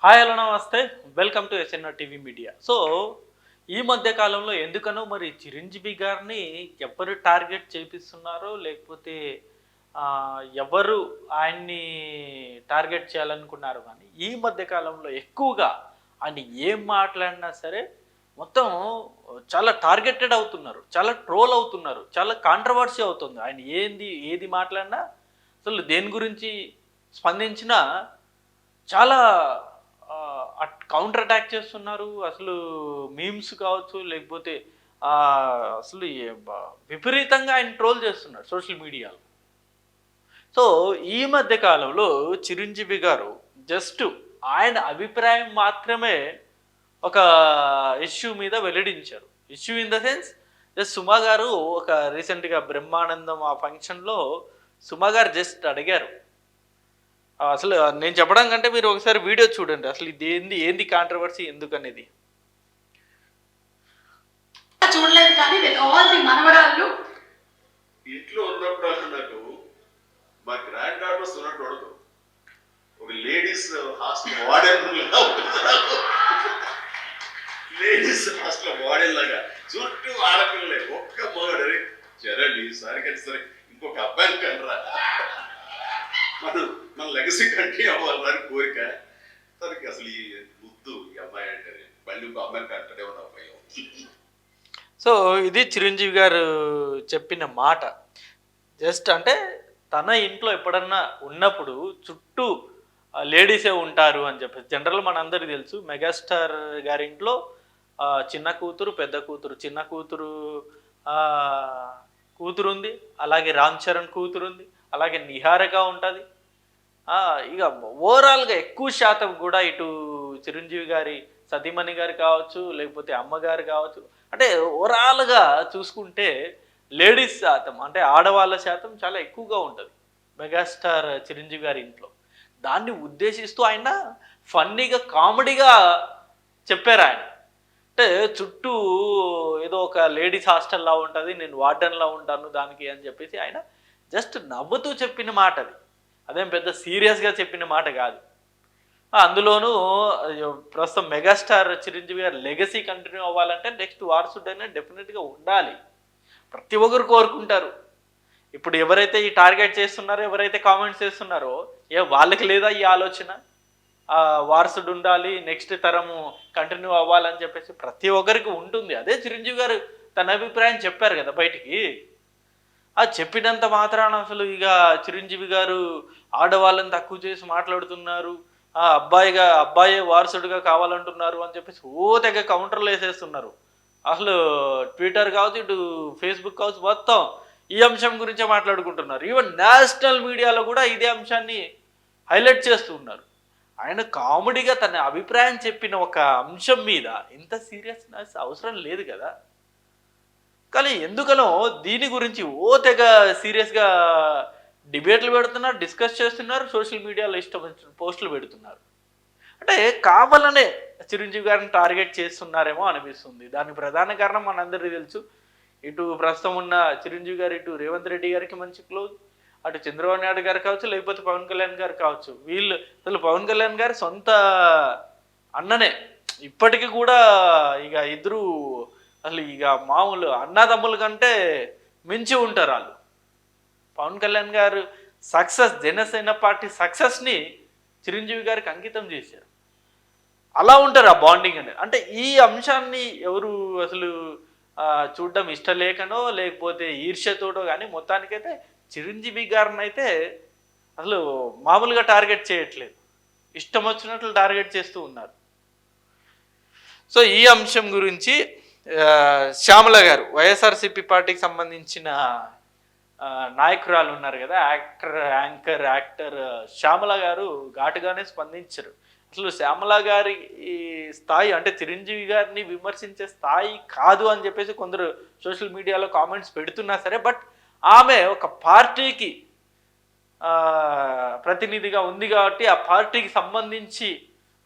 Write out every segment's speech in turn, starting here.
Hi hello నమస్తే welcome to SNR TV media. So ఈ మధ్య కాలంలో ఎందుకనో మరి చిరంజీవి గారిని ఎవరు టార్గెట్ చేపిస్తున్నారో లేకపోతే ఎవరు ఆయన్ని టార్గెట్ చేయాలనుకున్నారు, కానీ ఈ మధ్య కాలంలో ఎక్కువగా ఆయన ఏం మాట్లాడినా సరే మొత్తం చాలా టార్గెటెడ్ అవుతున్నారు, చాలా ట్రోల్ అవుతున్నారు, చాలా కాంట్రవర్సీ అవుతుంది. ఆయన ఏది మాట్లాడినా అసలు దేని గురించి స్పందించినా చాలా కౌంటర్ అటాక్ చేస్తున్నారు. అసలు మీమ్స్ కావచ్చు, లేకపోతే అసలు విపరీతంగా ఆయన ట్రోల్ చేస్తున్నారు సోషల్ మీడియాలో. సో ఈ మధ్య కాలంలో చిరంజీవి గారు జస్ట్ ఆయన అభిప్రాయం మాత్రమే ఒక ఇష్యూ మీద వెల్లడించారు. Issue in the sense, just Suma garu ఒక రీసెంట్గా బ్రహ్మానందం ఆ ఫంక్షన్లో సుమా గారు జస్ట్ అడిగారు. అసలు నేను చెప్పడం కంటే మీరు ఒకసారి వీడియో చూడండి, అసలు ఇది ఏంది కాంట్రవర్సీ ఎందుకనేది. చూడలేదు కానీ మనవరాళ్ళు ఇంట్లో ఉన్నప్పుడు నాకు మా గ్రాండ్ డాటర్స్ ఉన్నట్టు ఉండదు. ఒక ladies hostel warden ladies hostel warden లాగా చుట్టూ ఆడపిల్లలే, ఒక్క మగడరి చరణ్ ఈసారి కానీ సరే ఇంకొక అబ్బాయిని కనరా మన లెగసీ కంటిన్యూ అవ్వాలని కోరిక తనకి. అసలు ఈ ముద్దు ఈ అమ్మాయి అంటే మళ్ళీ ఇంకో అమ్మాయిని కంటనే ఉన్న భయం. సో ఇది చిరంజీవి గారు చెప్పిన మాట. జస్ట్ అంటే తన ఇంట్లో ఎప్పుడన్నా ఉన్నప్పుడు చుట్టూ లేడీసే ఉంటారు అని చెప్పేసి. జనరల్ మనందరికీ తెలుసు, మెగాస్టార్ గారి ఇంట్లో చిన్న కూతురు, పెద్ద కూతురు. చిన్న కూతురు కూతురు ఉంది, అలాగే రామ్ చరణ్ కూతురు ఉంది, అలాగే నిహారిక ఉంటుంది. ఇక ఓవరాల్గా ఎక్కువ శాతం కూడా ఇటు చిరంజీవి గారి సతీమణి గారు కావచ్చు, లేకపోతే అమ్మగారు కావచ్చు, అంటే ఓవరాల్గా చూసుకుంటే లేడీస్ శాతం, అంటే ఆడవాళ్ళ శాతం చాలా ఎక్కువగా ఉంటుంది మెగాస్టార్ చిరంజీవి గారి ఇంట్లో. దాన్ని ఉద్దేశిస్తూ ఆయన ఫన్నీగా కామెడీగా చెప్పారు ఆయన. అంటే చుట్టూ ఏదో ఒక లేడీస్ హాస్టల్లా ఉంటుంది, నేను వార్డెన్లా ఉంటాను దానికి అని చెప్పేసి ఆయన జస్ట్ నవ్వుతూ చెప్పిన మాట అది. అదేం పెద్ద సీరియస్గా చెప్పిన మాట కాదు. అందులోనూ ప్రస్తుతం మెగాస్టార్ చిరంజీవి గారి లెగసీ కంటిన్యూ అవ్వాలంటే నెక్స్ట్ వారసుడైనా డెఫినెట్గా ఉండాలి. ప్రతి ఒక్కరు కోరుకుంటారు. ఇప్పుడు ఎవరైతే ఈ టార్గెట్ చేస్తున్నారో, ఎవరైతే కామెంట్స్ చేస్తున్నారో, వాళ్ళకి లేదా ఈ ఆలోచన వారసుడు ఉండాలి, నెక్స్ట్ తరము కంటిన్యూ అవ్వాలని చెప్పేసి ప్రతి ఒక్కరికి ఉంటుంది. అదే చిరంజీవి గారు తన అభిప్రాయం చెప్పారు కదా బయటికి. చెప్పినంత మాత్రాన అసలు ఇక చిరంజీవి గారు ఆడవాళ్ళని తక్కువ చేసి మాట్లాడుతున్నారు, అబ్బాయే వారసుడిగా కావాలంటున్నారు అని చెప్పేసి తెగ కౌంటర్లు వేసేస్తున్నారు. అసలు ట్విట్టర్ కావచ్చు, ఇటు ఫేస్బుక్ కావచ్చు, మొత్తం ఈ అంశం గురించే మాట్లాడుకుంటున్నారు. ఈవెన్ నేషనల్ మీడియాలో కూడా ఇదే అంశాన్ని హైలైట్ చేస్తూ ఉన్నారు. ఆయన కామెడీగా తన అభిప్రాయం చెప్పిన ఒక అంశం మీద ఇంత సీరియస్నెస్ అవసరం లేదు కదా. కానీ ఎందుకనో దీని గురించి తెగ సీరియస్గా డిబేట్లు పెడుతున్నారు, డిస్కస్ చేస్తున్నారు, సోషల్ మీడియాలో ఇష్టం వచ్చిన పోస్టులు పెడుతున్నారు. అంటే కావాలనే చిరంజీవి గారిని టార్గెట్ చేస్తున్నారేమో అనిపిస్తుంది. దానికి ప్రధాన కారణం మనందరికీ తెలుసు. ఇటు ప్రస్తుతం ఉన్న చిరంజీవి గారు ఇటు రేవంత్ రెడ్డి గారికి మంచి క్లోజ్, అటు చంద్రబాబు నాయుడు గారు కావచ్చు, లేకపోతే పవన్ కళ్యాణ్ గారు కావచ్చు. వీళ్ళు అసలు పవన్ కళ్యాణ్ గారు సొంత అన్ననే. ఇప్పటికీ కూడా ఇక ఇద్దరు అసలు ఇక మామూలు అన్నదమ్ముల కంటే మించి ఉంటారు వాళ్ళు. పవన్ కళ్యాణ్ గారు సక్సెస్, జనసేన పార్టీ సక్సెస్ని చిరంజీవి గారికి అంకితం చేశారు. అలా ఉంటారు ఆ బాండింగ్ అనేది. అంటే ఈ అంశాన్ని ఎవరు అసలు చూడడం ఇష్టలేకనో లేకపోతే ఈర్ష్యతోటో కానీ మొత్తానికైతే చిరంజీవి గారిని అయితే అసలు మామూలుగా టార్గెట్ చేయట్లేదు, ఇష్టం వచ్చినట్లు టార్గెట్ చేస్తూ ఉన్నారు. సో ఈ అంశం గురించి శ్యామల గారు, వైఎస్ఆర్సీపీ పార్టీకి సంబంధించిన నాయకురాలు ఉన్నారు కదా, యాక్టర్ శ్యామల గారు ఘాటుగానే స్పందించారు. అసలు శ్యామల గారి స్థాయి అంటే చిరంజీవి గారిని విమర్శించే స్థాయి కాదు అని చెప్పేసి కొందరు సోషల్ మీడియాలో కామెంట్స్ పెడుతున్నా సరే, బట్ ఆమె ఒక పార్టీకి ప్రతినిధిగా ఉంది కాబట్టి, ఆ పార్టీకి సంబంధించి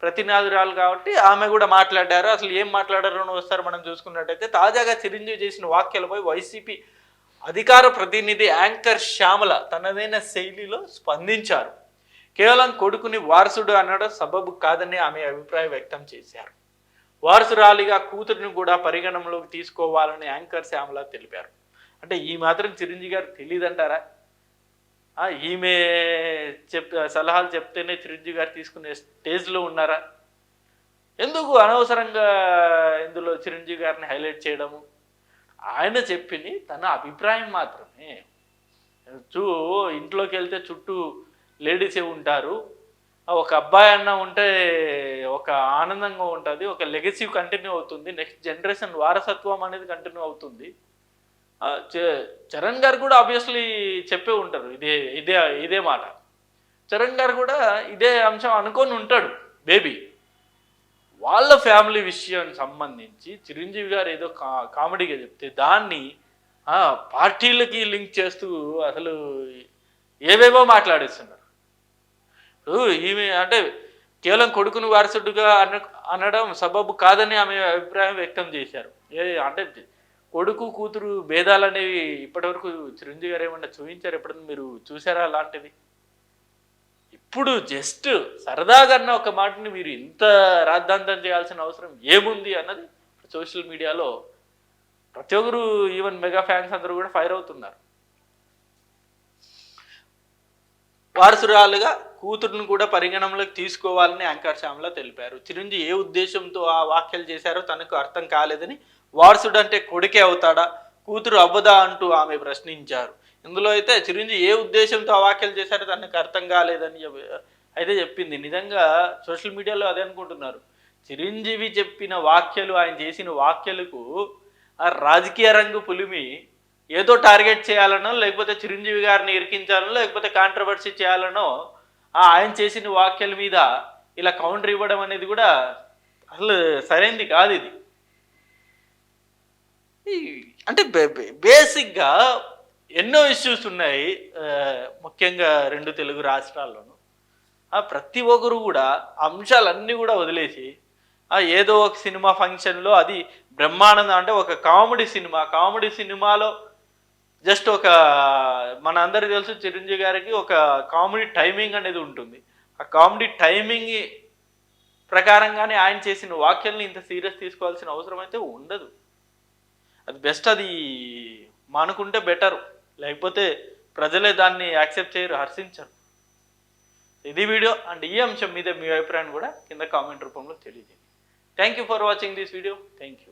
ప్రతినిధురాలు కాబట్టి ఆమె కూడా మాట్లాడారు. అసలు ఏం మాట్లాడారో ఒకసారి మనం చూసుకున్నట్టయితే, తాజాగా చిరంజీవి చేసిన వ్యాఖ్యలపై వైసీపీ అధికార ప్రతినిధి యాంకర్ శ్యామల తనదైన శైలిలో స్పందించారు. కేవలం కొడుకుని వారసుడు అనడం సబబు కాదని ఆమె అభిప్రాయం వ్యక్తం చేశారు. వారసురాలిగా కూతురుని కూడా పరిగణనలోకి తీసుకోవాలని యాంకర్ శ్యామల తెలిపారు. అంటే ఈ మాత్రం చిరంజీవి గారు తెలియదంటారా? ఈమె సలహాలు చెప్తేనే చిరంజీవి గారు తీసుకునే స్టేజ్లో ఉన్నారా? ఎందుకు అనవసరంగా ఇందులో చిరంజీవి గారిని హైలైట్ చేయడము? ఆయన చెప్పింది తన అభిప్రాయం మాత్రమే. ఇంట్లోకి వెళ్తే చుట్టూ లేడీసే ఉంటారు, ఒక అబ్బాయి అన్న ఉంటే ఒక ఆనందంగా ఉంటుంది, ఒక లెగసీ కంటిన్యూ అవుతుంది, నెక్స్ట్ జనరేషన్ వారసత్వం అనేది కంటిన్యూ అవుతుంది. చరణ్ గారు కూడా ఆబ్వియస్లీ చెప్పే ఉంటారు ఇదే మాట. చరణ్ గారు కూడా ఇదే అంశం అనుకొని ఉంటాడు. బేబీ వాళ్ళ ఫ్యామిలీ విషయం సంబంధించి చిరంజీవి గారు ఏదో కామెడీగా చెప్తే దాన్ని పార్టీలకి లింక్ చేస్తూ అసలు ఏవేవో మాట్లాడేస్తున్నారు. ఈమె అంటే కేవలం కొడుకుని వారసుడుగా అనడం సబబు కాదని ఆమె అభిప్రాయం వ్యక్తం చేశారు. అంటే కొడుకు కూతురు భేదాలు అనేవి ఇప్పటివరకు చిరంజీవి గారు ఏమన్నా చూపించారు? ఎప్పుడన్నా మీరు చూసారా అలాంటిది? ఇప్పుడు జస్ట్ సరదాగా అన్న ఒక మాటని మీరు ఇంత రాద్ధాంతం చేయాల్సిన అవసరం ఏముంది అన్నది సోషల్ మీడియాలో ప్రతి ఒక్కరు, ఈవెన్ మెగా ఫ్యాన్స్ అందరూ కూడా ఫైర్ అవుతున్నారు. వారసురాలుగా కూతురును కూడా పరిగణనలోకి తీసుకోవాలని యాంకర్ శ్యామల తెలిపారు. చిరంజీవి ఏ ఉద్దేశంతో ఆ వ్యాఖ్యలు చేశారో తనకు అర్థం కాలేదని, వారసుడు అంటే కొడుకే అవుతాడా, కూతురు అవ్వదా అంటూ ఆమె ప్రశ్నించారు. ఇందులో అయితే చిరంజీవి ఏ ఉద్దేశంతో ఆ వ్యాఖ్యలు చేశారో తనకు అర్థం కాలేదని అయితే చెప్పింది. నిజంగా సోషల్ మీడియాలో అదే అనుకుంటున్నారు. చిరంజీవి చెప్పిన వ్యాఖ్యలు, ఆయన చేసిన వ్యాఖ్యలకు ఆ రాజకీయ రంగు పులిమి ఏదో టార్గెట్ చేయాలనో, లేకపోతే చిరంజీవి గారిని ఇరికించాలనో, లేకపోతే కాంట్రవర్సీ చేయాలనో ఆయన చేసిన వ్యాఖ్యల మీద ఇలా కౌంటర్ ఇవ్వడం అనేది కూడా అసలు సరైనది కాదు. ఇది అంటే బేసిక్గా ఎన్నో ఇష్యూస్ ఉన్నాయి, ముఖ్యంగా 2 తెలుగు రాష్ట్రాల్లోనూ. ప్రతి ఒక్కరు కూడా అంశాలన్నీ కూడా వదిలేసి ఏదో ఒక సినిమా ఫంక్షన్లో, అది బ్రహ్మానందం అంటే ఒక కామెడీ సినిమాలో జస్ట్ ఒక మన అందరికీ తెలుసు చిరంజీవి గారికి ఒక కామెడీ టైమింగ్ అనేది ఉంటుంది. ఆ కామెడీ టైమింగ్ ప్రకారంగానే ఆయన చేసిన వ్యాఖ్యల్ని ఇంత సీరియస్ తీసుకోవాల్సిన అవసరం అయితే ఉండదు. అది బెస్ట్, అది మానుకుంటే బెటర్. లేకపోతే ప్రజలే దాన్ని యాక్సెప్ట్ చేయరు, హర్షించరు. ఇది వీడియో. అండ్ ఈ అంశం మీద మీ అభిప్రాయాన్ని కూడా కింద కామెంట్ రూపంలో తెలియజేయండి. Thank you for watching this video. Thank you.